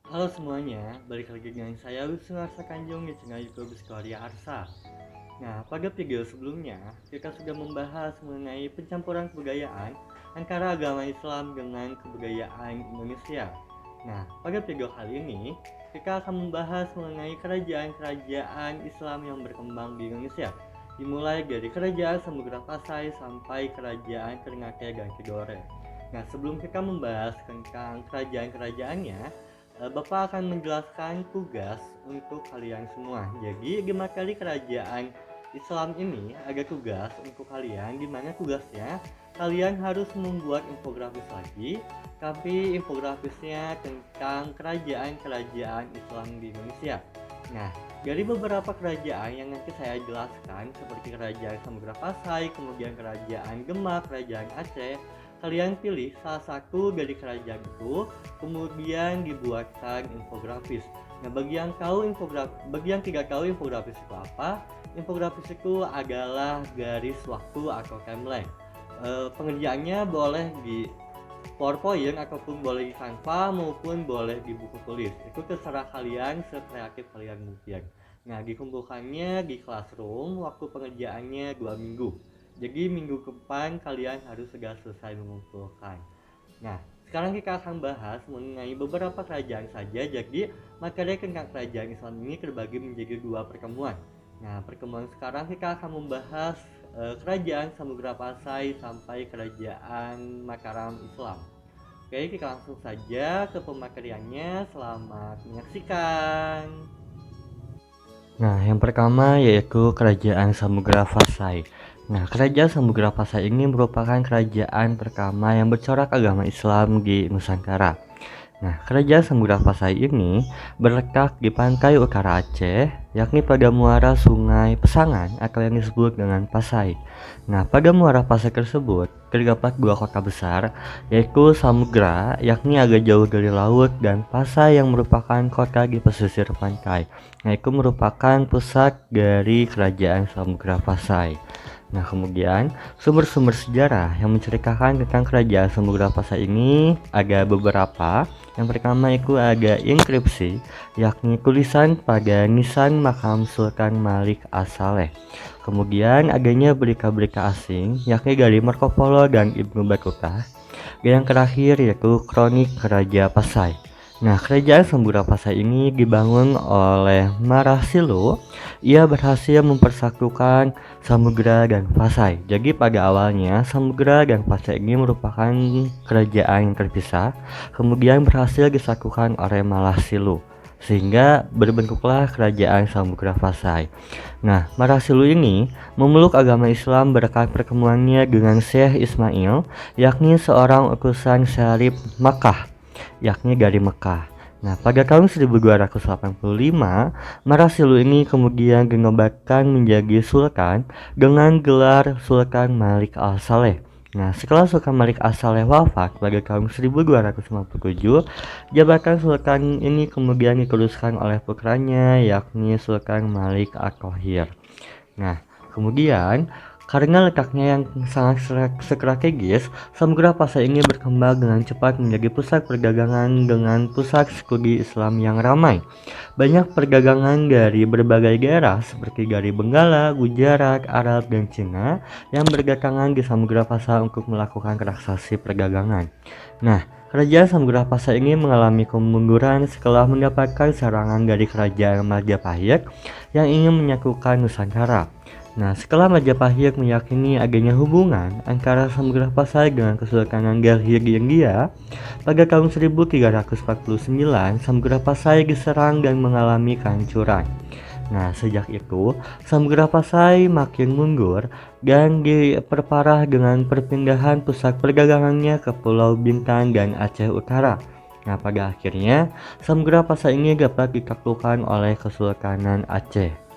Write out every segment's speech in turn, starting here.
Halo semuanya, balik lagi dengan saya Wisnu Arsa Kanjung di channel YouTube Skoria Arsa. Nah, pada video sebelumnya, kita sudah membahas mengenai pencampuran kebudayaan antara agama Islam dengan kebudayaan Indonesia. Nah, pada video kali ini, kita akan membahas mengenai kerajaan-kerajaan Islam yang berkembang di Indonesia. Dimulai dari kerajaan Samudra Pasai sampai kerajaan Ternate dan Tidore. Nah, sebelum kita membahas tentang kerajaan-kerajaannya, Bapak akan menjelaskan tugas untuk kalian semua. Jadi di materi kerajaan Islam ini ada tugas untuk kalian, di mana tugasnya kalian harus membuat infografis lagi, tapi infografisnya tentang kerajaan-kerajaan Islam di Indonesia. Nah, dari beberapa kerajaan yang nanti saya jelaskan seperti kerajaan Samudra Pasai, kemudian kerajaan Demak, kerajaan Aceh, kalian pilih salah satu dari kerajaan itu, kemudian dibuatkan infografis. Nah, bagi yang tidak tahu infografis itu apa, infografis itu adalah garis waktu atau timeline. Pengerjaannya boleh di PowerPoint ataupun boleh di Canva maupun boleh di buku tulis. Itu terserah kalian, sekreatif kalian mungkin. Nah, dikumpulkannya di Classroom, waktu pengerjaannya 2 minggu. Jadi minggu depan kalian harus sudah selesai mengumpulkan. Nah, sekarang kita akan bahas mengenai beberapa kerajaan saja. Jadi, materi tentang kerajaan Islam ini terbagi menjadi 2 pertemuan. Nah, pertemuan sekarang kita akan membahas kerajaan Samudra Pasai sampai kerajaan Mataram Islam. Oke, kita langsung saja ke pemateriannya. Selamat menyaksikan. Nah, yang pertama yaitu kerajaan Samudra Pasai. Nah, kerajaan Samudra Pasai ini merupakan kerajaan pertama yang bercorak agama Islam di Nusantara. Nah, kerajaan Samudra Pasai ini berletak di pantai utara Aceh, yakni pada muara Sungai Pesangan atau yang disebut dengan Pasai. Nah, pada muara Pasai tersebut terdapat 2 kota besar, yaitu Samudra, yakni agak jauh dari laut, dan Pasai yang merupakan kota di pesisir pantai. Nah, itu merupakan pusat dari kerajaan Samudra Pasai. Nah, kemudian sumber-sumber sejarah yang menceritakan tentang kerajaan Samudra Pasai ini ada beberapa. Yang pertama itu ada inskripsi, yakni tulisan pada nisan makam Sultan Malik As-Saleh. Kemudian adanya berita-berita asing, yakni dari Marco Polo dan Ibnu Battuta. Dan yang terakhir yaitu kronik Raja Pasai. Nah, kerajaan Samudra Pasai ini dibangun oleh Marasilo. Ia berhasil mempersatukan Samudra dan Pasai. Jadi pada awalnya Samudra dan Pasai ini merupakan kerajaan yang terpisah, kemudian berhasil disatukan oleh Marasilo, sehingga berbentuklah kerajaan Samudra Pasai. Nah, Marasilo ini memeluk agama Islam berkat pertemuannya dengan Syekh Ismail, yakni seorang utusan Syarif Makkah, yakni dari Mekah. Nah, pada tahun 1285, Marasilo ini kemudian dinobatkan menjadi sultan dengan gelar Sultan Malik Al-Saleh. Nah, setelah Sultan Malik As-Saleh wafat pada tahun 1257, jabatan sultan ini kemudian diteruskan oleh putranya, yakni Sultan Malik At-Thohir. Nah, kemudian karena letaknya yang sangat strategis, Samudra Pasai ini berkembang dengan cepat menjadi pusat perdagangan dengan pusat studi Islam yang ramai. Banyak perdagangan dari berbagai daerah seperti dari Benggala, Gujarat, Arab, dan Cina yang berdatangan di Samudra Pasai untuk melakukan transaksi perdagangan. Nah, kerajaan Samudra Pasai ini mengalami kemunduran setelah mendapatkan serangan dari kerajaan Majapahit yang ingin menyatukan Nusantara. Nah, setelah Majapahit meyakini adanya hubungan antara Samudra Pasai dengan Kesultanan Delhi di India, pada tahun 1349 Samudra Pasai diserang dan mengalami kehancuran. Nah, sejak itu Samudra Pasai makin mundur dan diperparah dengan perpindahan pusat perdagangannya ke Pulau Bintan dan Aceh Utara. Nah, pada akhirnya Samudra Pasai ini dapat ditaklukkan oleh Kesultanan Aceh.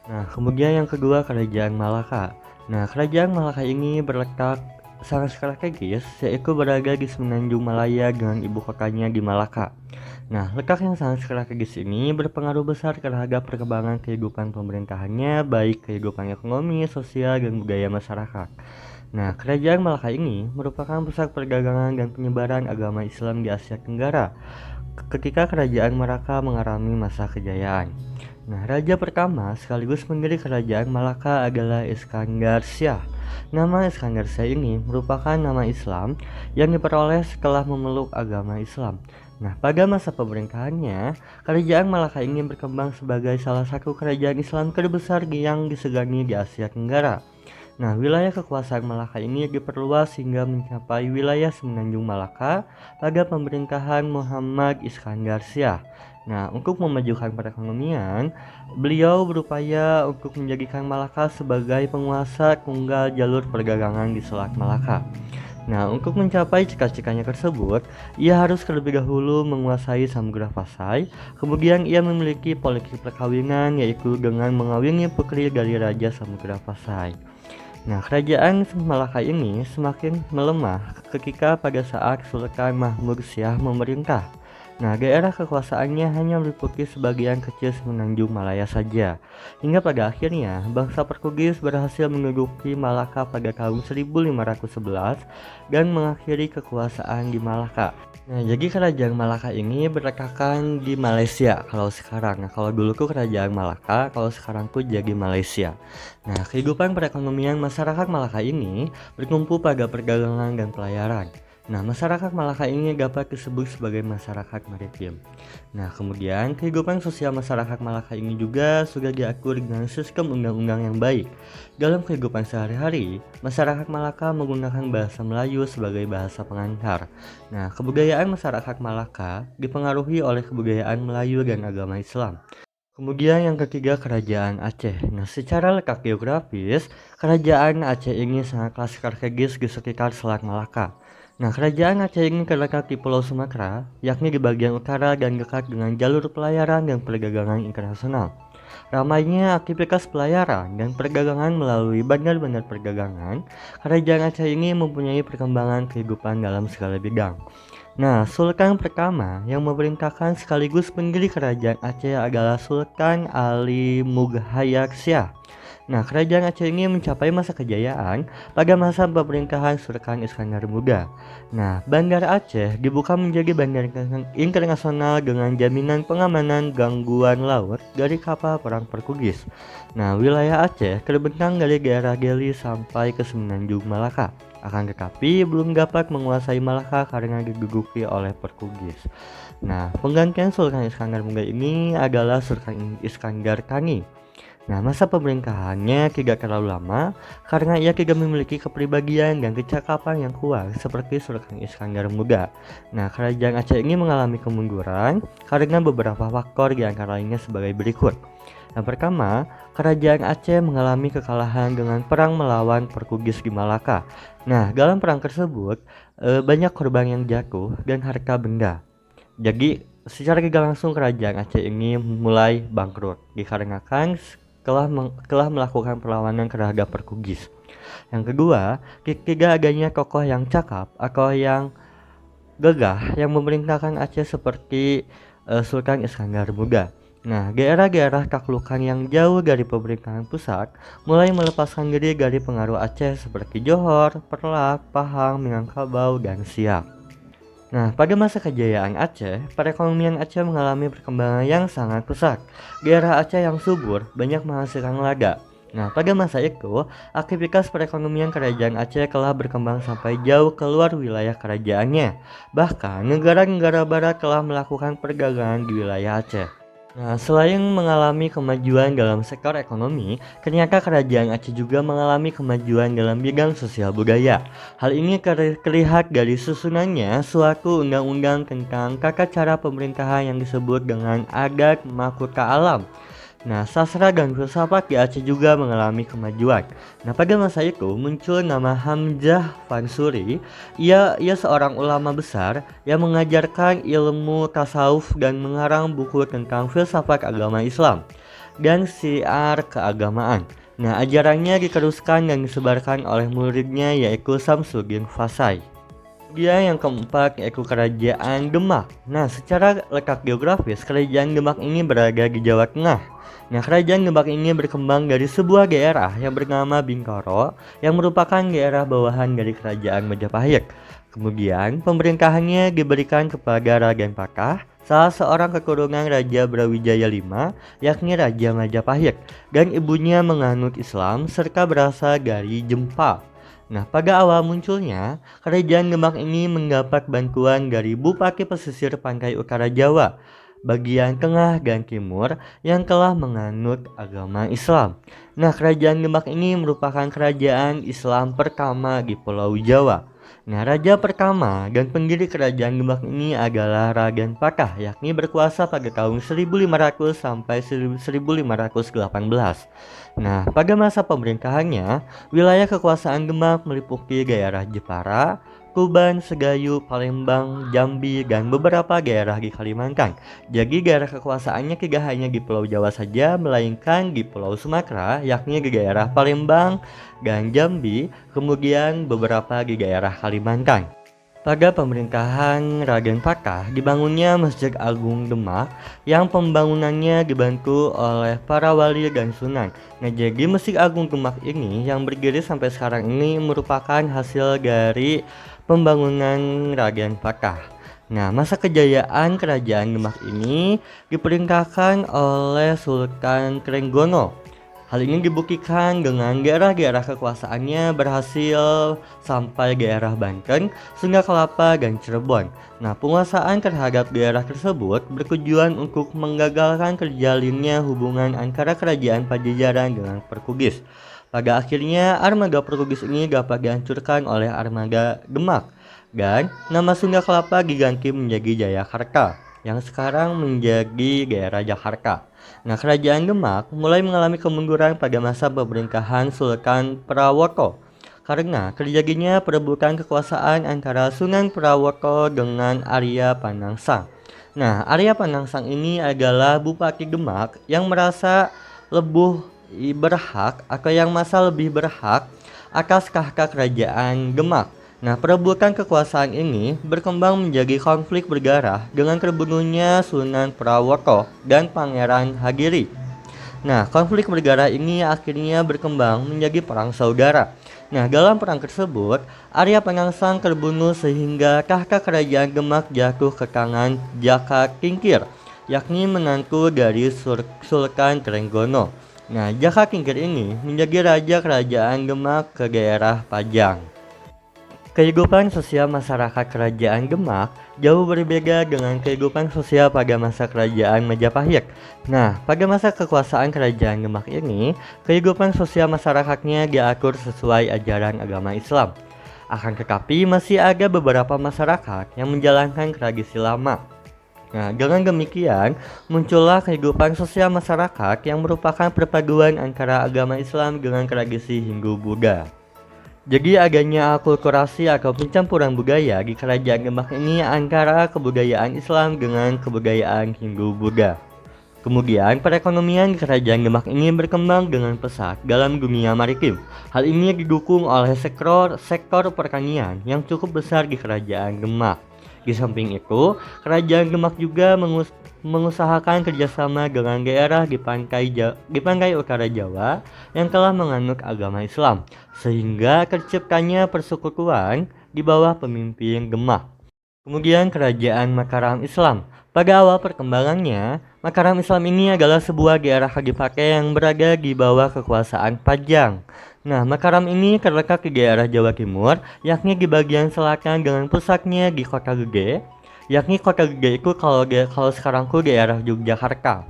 Nah, kemudian yang kedua kerajaan Malaka. Nah, kerajaan Malaka ini berletak sangat strategis, yaitu berada di semenanjung Malaya dengan ibu kotanya di Malaka. Nah, letak yang sangat strategis ini berpengaruh besar terhadap perkembangan kehidupan pemerintahannya, baik kehidupan ekonomi, sosial, dan budaya masyarakat. Nah, kerajaan Malaka ini merupakan pusat perdagangan dan penyebaran agama Islam di Asia Tenggara. ketika kerajaan Malaka mengalami masa kejayaan. Nah, raja pertama sekaligus pendiri kerajaan Malaka adalah Iskandar Shah. Nama Iskandar Shah ini merupakan nama Islam yang diperoleh setelah memeluk agama Islam. Nah, pada masa pemerintahannya, kerajaan Malaka ini berkembang sebagai salah satu kerajaan Islam terbesar yang disegani di Asia Tenggara. Nah, wilayah kekuasaan Malaka ini diperluas hingga mencapai wilayah Semenanjung Malaka pada pemerintahan Muhammad Iskandar Shah. Nah, untuk memajukan perekonomian, beliau berupaya untuk menjadikan Malaka sebagai penguasa tunggal jalur perdagangan di Selat Malaka. Nah, untuk mencapai cita-citanya tersebut, ia harus terlebih dahulu menguasai Samudra Pasai. Kemudian ia memiliki politik perkawinan, yaitu dengan mengawini putri dari Raja Samudra Pasai. Nah, kerajaan Malaka ini semakin melemah ketika pada saat Sultan Mahmud Shah memerintah. Nah, daerah kekuasaannya hanya meliputi sebagian kecil Semenanjung Malaya saja. Hingga pada akhirnya, bangsa Portugis berhasil menduduki Malaka pada tahun 1511 dan mengakhiri kekuasaan di Malaka. Nah, jadi kerajaan Malaka ini berletakkan di Malaysia kalau sekarang. Nah, kalau dulu tuh kerajaan Malaka, kalau sekarang tuh jadi Malaysia. Nah, kehidupan perekonomian masyarakat Malaka ini bertumpu pada perdagangan dan pelayaran. Nah, masyarakat Malaka ini dapat disebut sebagai masyarakat maritim. Nah, kemudian kehidupan sosial masyarakat Malaka ini juga sudah diatur dengan sistem undang-undang yang baik. Dalam kehidupan sehari-hari, masyarakat Malaka menggunakan bahasa Melayu sebagai bahasa pengantar. Nah, kebudayaan masyarakat Malaka dipengaruhi oleh kebudayaan Melayu dan agama Islam. Kemudian yang ketiga, kerajaan Aceh. Nah, secara letak geografis, kerajaan Aceh ini sangatlah strategis di sekitar Selat Malaka. Nah, kerajaan Aceh ini terletak di Pulau Sumatera, yakni di bagian utara dan dekat dengan jalur pelayaran dan perdagangan internasional. Ramainya aktivitas pelayaran dan perdagangan melalui bandar-bandar perdagangan, kerajaan Aceh ini mempunyai perkembangan kehidupan dalam segala bidang. Nah, Sultan pertama yang memerintahkan sekaligus pendiri kerajaan Aceh adalah Sultan Ali Mughayat Shah. Nah, kerajaan Aceh ini mencapai masa kejayaan pada masa pemerintahan Sultan Iskandar Muda. Nah, Bandar Aceh dibuka menjadi bandar internasional dengan jaminan pengamanan gangguan laut dari kapal perang Portugis. Nah, wilayah Aceh terbentang dari daerah Deli sampai ke Semenanjung Malaka. Akan tetapi belum dapat menguasai Malaka karena diduduki oleh Portugis. Nah, penggantian Sultan Iskandar Muda ini adalah Sultan Iskandar Thani. Nah, masa pemerintahannya tidak terlalu lama karena ia tidak memiliki kepribadian dan kecakapan yang kuat seperti Sultan Iskandar Muda. Nah, kerajaan Aceh ini mengalami kemunduran karena beberapa faktor di antara lainnya sebagai berikut. Yang pertama, kerajaan Aceh mengalami kekalahan dengan perang melawan Portugis di Malaka. Nah, dalam perang tersebut banyak korban yang jatuh dan harta benda. Jadi, secara tidak langsung kerajaan Aceh ini mulai bangkrut dikarenakan telah melakukan perlawanan terhadap Portugis. Yang kedua, tidak adanya tokoh yang cakap atau yang gagah yang memerintahkan Aceh seperti Sultan Iskandar Muda. Nah, daerah-daerah taklukan yang jauh dari pemerintahan pusat mulai melepaskan diri dari pengaruh Aceh seperti Johor, Perlak, Pahang, Minangkabau, dan Siak. Nah, pada masa kejayaan Aceh, perekonomian Aceh mengalami perkembangan yang sangat pesat. Daerah Aceh yang subur banyak menghasilkan lada. Nah, pada masa itu, aktivitas perekonomian kerajaan Aceh telah berkembang sampai jauh keluar wilayah kerajaannya. Bahkan, negara-negara barat telah melakukan perdagangan di wilayah Aceh. Nah, selain mengalami kemajuan dalam sektor ekonomi, ternyata kerajaan Aceh juga mengalami kemajuan dalam bidang sosial budaya. Hal ini terlihat dari susunannya suatu undang-undang tentang tata cara pemerintahan yang disebut dengan Adat Mahkota Alam. Nah, sastra dan filsafat di Aceh juga mengalami kemajuan. Nah, pada masa itu muncul nama Hamzah Fansuri. Ia seorang ulama besar yang mengajarkan ilmu tasawuf dan mengarang buku tentang filsafat agama Islam dan syiar keagamaan. Nah, ajarannya diteruskan dan disebarkan oleh muridnya yaitu Samsudin Fasai. Kemudian yang keempat yaitu kerajaan Demak. Nah, secara letak geografis kerajaan Demak ini berada di Jawa Tengah. Nah, kerajaan Demak ini berkembang dari sebuah daerah yang bernama Bintoro yang merupakan daerah bawahan dari kerajaan Majapahit. Kemudian pemerintahannya diberikan kepada Raden Patah salah seorang keturunan Raja Brawijaya V, yakni Raja Majapahit, dan ibunya menganut Islam serta berasal dari Jempa. Nah, pada awal munculnya, kerajaan Demak ini mendapat bantuan dari Bupati Pesisir Pantai Utara Jawa, bagian tengah dan timur yang telah menganut agama Islam. Nah, kerajaan Demak ini merupakan kerajaan Islam pertama di Pulau Jawa. Nah, raja pertama dan pendiri kerajaan Demak ini adalah Raden Patah, yakni berkuasa pada tahun 1500 sampai 1518. Nah, pada masa pemerintahannya, wilayah kekuasaan Demak meliputi daerah Jepara, Tuban, Segayu, Palembang, Jambi, dan beberapa daerah di Kalimantan. Jadi daerah kekuasaannya tidak hanya di Pulau Jawa saja, melainkan di Pulau Sumatera, yakni di daerah Palembang dan Jambi, kemudian beberapa di daerah Kalimantan. Pada pemerintahan Raden Patah, dibangunnya Masjid Agung Demak yang pembangunannya dibantu oleh para wali dan sunan. Nah, jadi Masjid Agung Demak ini yang berdiri sampai sekarang ini merupakan hasil dari pembangunan Raden Patah. Nah, masa kejayaan kerajaan Demak ini diperintahkan oleh Sultan Trenggono. Hal ini dibuktikan dengan daerah-daerah kekuasaannya berhasil sampai daerah Banten, Sunda Kelapa, dan Cirebon. Nah, penguasaan terhadap daerah tersebut bertujuan untuk menggagalkan terjalinnya hubungan antara kerajaan Pajajaran dengan Portugis. Pada akhirnya, armada Portugis ini dapat dihancurkan oleh armada Demak, dan nama Sunda Kelapa diganti menjadi Jayakarta, yang sekarang menjadi daerah Jakarta. Nah, kerajaan Demak mulai mengalami kemunduran pada masa pemerintahan Sultan Prawoto karena terjadinya perebutan kekuasaan antara Sunan Prawoto dengan Arya Panangsang. Nah, Arya Panangsang ini adalah Bupati Demak yang merasa lebih berhak atau yang merasa lebih berhak atas tahta kerajaan Demak. Nah, perebutan kekuasaan ini berkembang menjadi konflik berdarah dengan terbunuhnya Sunan Prawoto dan Pangeran Hadiri. Nah, konflik berdarah ini akhirnya berkembang menjadi perang saudara. Nah, dalam perang tersebut, Arya Panangsang terbunuh sehingga tahta kerajaan Demak jatuh ke tangan Jaka Tingkir, yakni menantu dari Sultan Trenggono. Nah, Jaka Tingkir ini menjadi raja kerajaan Demak ke daerah Pajang. Kehidupan sosial masyarakat kerajaan Demak jauh berbeda dengan kehidupan sosial pada masa kerajaan Majapahit. Nah, pada masa kekuasaan kerajaan Demak ini, kehidupan sosial masyarakatnya diatur sesuai ajaran agama Islam. Akan tetapi masih ada beberapa masyarakat yang menjalankan tradisi lama. Nah, dengan demikian, muncullah kehidupan sosial masyarakat yang merupakan perpaduan antara agama Islam dengan tradisi Hindu-Buddha. Jadi adanya akulturasi atau pencampuran budaya di kerajaan Demak ini antara kebudayaan Islam dengan kebudayaan Hindu-Buddha. Kemudian perekonomian di kerajaan Demak ini berkembang dengan pesat dalam dunia maritim. Hal ini didukung oleh sektor pertanian yang cukup besar di kerajaan Demak. Di samping itu, kerajaan Demak juga mengusahakan kerjasama dengan daerah di pantai utara Jawa yang telah menganut agama Islam, sehingga terciptanya persekutuan di bawah pemimpin Demak. Kemudian kerajaan Mataram Islam. Pada awal perkembangannya, Mataram Islam ini adalah sebuah daerah kadipaten yang berada di bawah kekuasaan Pajang. Nah, Mataram ini terletak di daerah Jawa Timur, yakni di bagian selatan dengan pusatnya di Kota Gede, yakni Kota Gede itu kalau sekarang itu daerah Yogyakarta.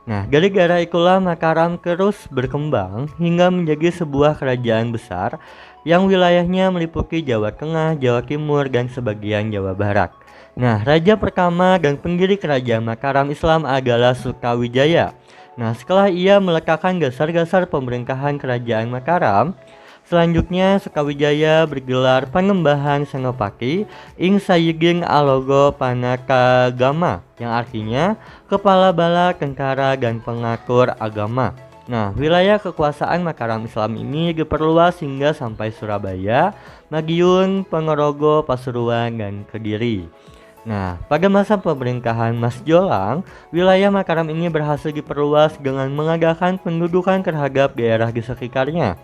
Nah, dari daerah itulah Mataram terus berkembang hingga menjadi sebuah kerajaan besar yang wilayahnya meliputi Jawa Tengah, Jawa Timur, dan sebagian Jawa Barat. Nah, raja pertama dan pendiri kerajaan Mataram Islam adalah Sukawijaya. Nah, setelah ia meletakkan dasar-dasar pemerintahan kerajaan Mataram, selanjutnya Sukawijaya bergelar Panembahan Senopati ing Sayiging Alogo Panakagama, yang artinya kepala bala tentara dan pengatur agama. Nah, wilayah kekuasaan Mataram Islam ini diperluas hingga sampai Surabaya, Madiun, Ponorogo, Pasuruan, dan Kediri. Nah, pada masa pemerintahan Mas Jolang, wilayah Mataram ini berhasil diperluas dengan mengadakan pendudukan terhadap daerah di sekitarnya.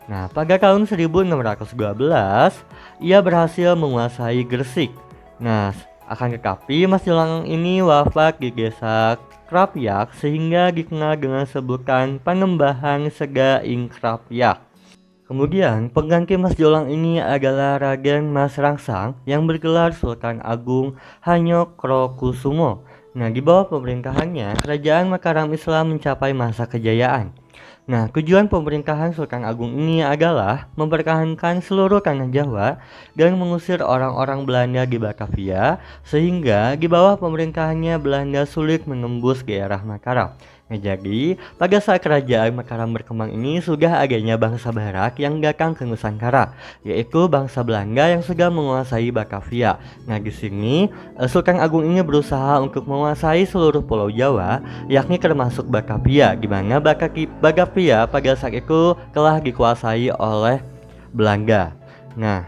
Nah, pada tahun 1612, ia berhasil menguasai Gresik. Nah, Akan tetapi Mas Jolang ini wafat di desa Krapyak sehingga dikenal dengan sebutan Panembahan Sega ing Krapyak. Kemudian pengganti Mas Jolang ini adalah Raden Mas Rangsang yang bergelar Sultan Agung Hanyokrokusumo. Nah, di bawah pemerintahannya, kerajaan Mataram Islam mencapai masa kejayaan. Nah, tujuan pemerintahan Sultan Agung ini adalah mempertahankan seluruh tanah Jawa dan mengusir orang-orang Belanda di Batavia, sehingga di bawah pemerintahannya Belanda sulit menembus daerah Mataram. Nah, jadi pada saat kerajaan Mataram berkembang ini sudah adanya bangsa Barat yang datang ke Nusantara, yaitu bangsa Belanda yang sudah menguasai Batavia. Nah, di sini Sultan Agung ini berusaha untuk menguasai seluruh Pulau Jawa, yakni termasuk Batavia, di mana Batavia pada saat itu telah dikuasai oleh Belanda. Nah,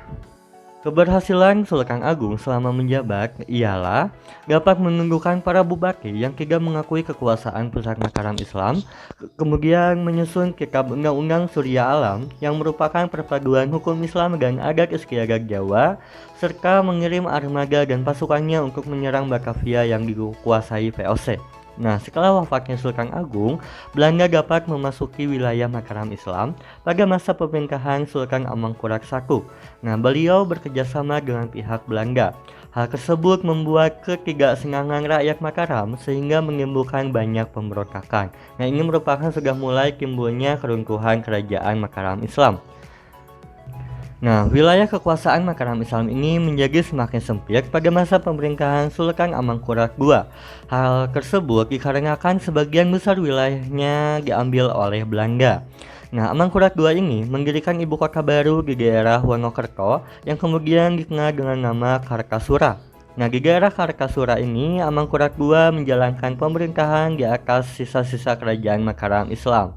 keberhasilan Sultan Agung selama menjabat ialah dapat menundukkan para bupati yang tidak mengakui kekuasaan pusat Mataram Islam, kemudian menyusun kitab Undang-Undang Surya Alam yang merupakan perpaduan hukum Islam dan adat istiadat Jawa, serta mengirim armada dan pasukannya untuk menyerang Batavia yang dikuasai VOC. Nah, setelah wafatnya Sultan Agung, Belanda dapat memasuki wilayah Mataram Islam pada masa pemerintahan Sultan Amangkurat I. Nah, beliau bekerjasama dengan pihak Belanda. Hal tersebut membuat ketidaksenangan rakyat Mataram sehingga menimbulkan banyak pemberontakan. Nah, ini merupakan sudah mulai timbulnya keruntuhan kerajaan Mataram Islam. Nah, wilayah kekuasaan Mataram Islam ini menjadi semakin sempit pada masa pemerintahan Sultan Amangkurat II. Hal tersebut dikarenakan sebagian besar wilayahnya diambil oleh Belanda. Nah, Amangkurat II ini mendirikan ibu kota baru di daerah Wonokerto yang kemudian dikenal dengan nama Kartasura. Nah, di daerah Kartasura ini Amangkurat II menjalankan pemerintahan di atas sisa-sisa kerajaan Mataram Islam.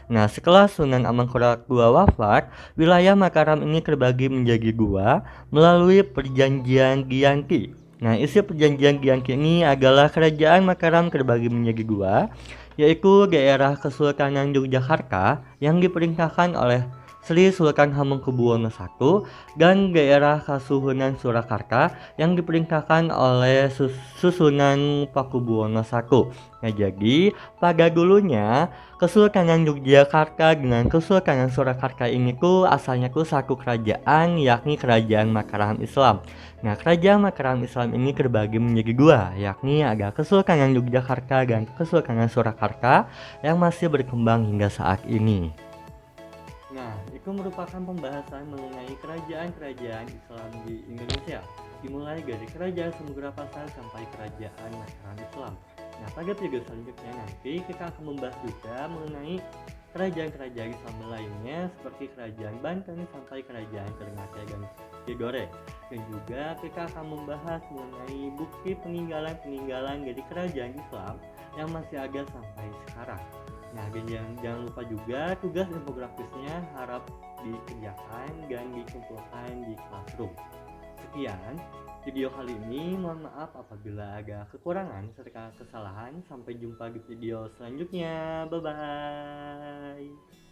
Nah, setelah Sunan Amangkurat II wafat, wilayah Mataram ini terbagi menjadi dua melalui Perjanjian Giyanti. Nah, isi Perjanjian Giyanti ini adalah kerajaan Mataram terbagi menjadi dua, yaitu daerah Kesultanan Yogyakarta yang diperintahkan oleh Sri Sultan Hamengkubuwono I dan daerah Kasuhunan Surakarta yang diperintahkan oleh Susunan Pakubuwono I. Nah, jadi pada dulunya Kesultanan Yogyakarta dengan Kesultanan Surakarta ini tuh asalnya tuh satu kerajaan, yakni Kerajaan Mataram Islam. Nah, Kerajaan Mataram Islam ini terbagi menjadi dua, yakni ada Kesultanan Yogyakarta dan Kesultanan Surakarta yang masih berkembang hingga saat ini. Nah, itu merupakan pembahasan mengenai kerajaan-kerajaan Islam di Indonesia, dimulai dari Kerajaan Samudra Pasar sampai Kerajaan Mataram Islam. Nah, pada video selanjutnya nanti kita akan membahas juga mengenai kerajaan-kerajaan Islam lainnya seperti Kerajaan Banten sampai Kerajaan Ternate dan Tidore. Dan juga kita akan membahas mengenai bukti peninggalan-peninggalan dari kerajaan Islam yang masih ada sampai sekarang. Nah, dan jangan lupa juga tugas infografisnya harap dikerjakan dan dikumpulkan di Classroom. Sekian video kali ini, mohon maaf apabila ada kekurangan serta kesalahan. Sampai jumpa di video selanjutnya. Bye bye.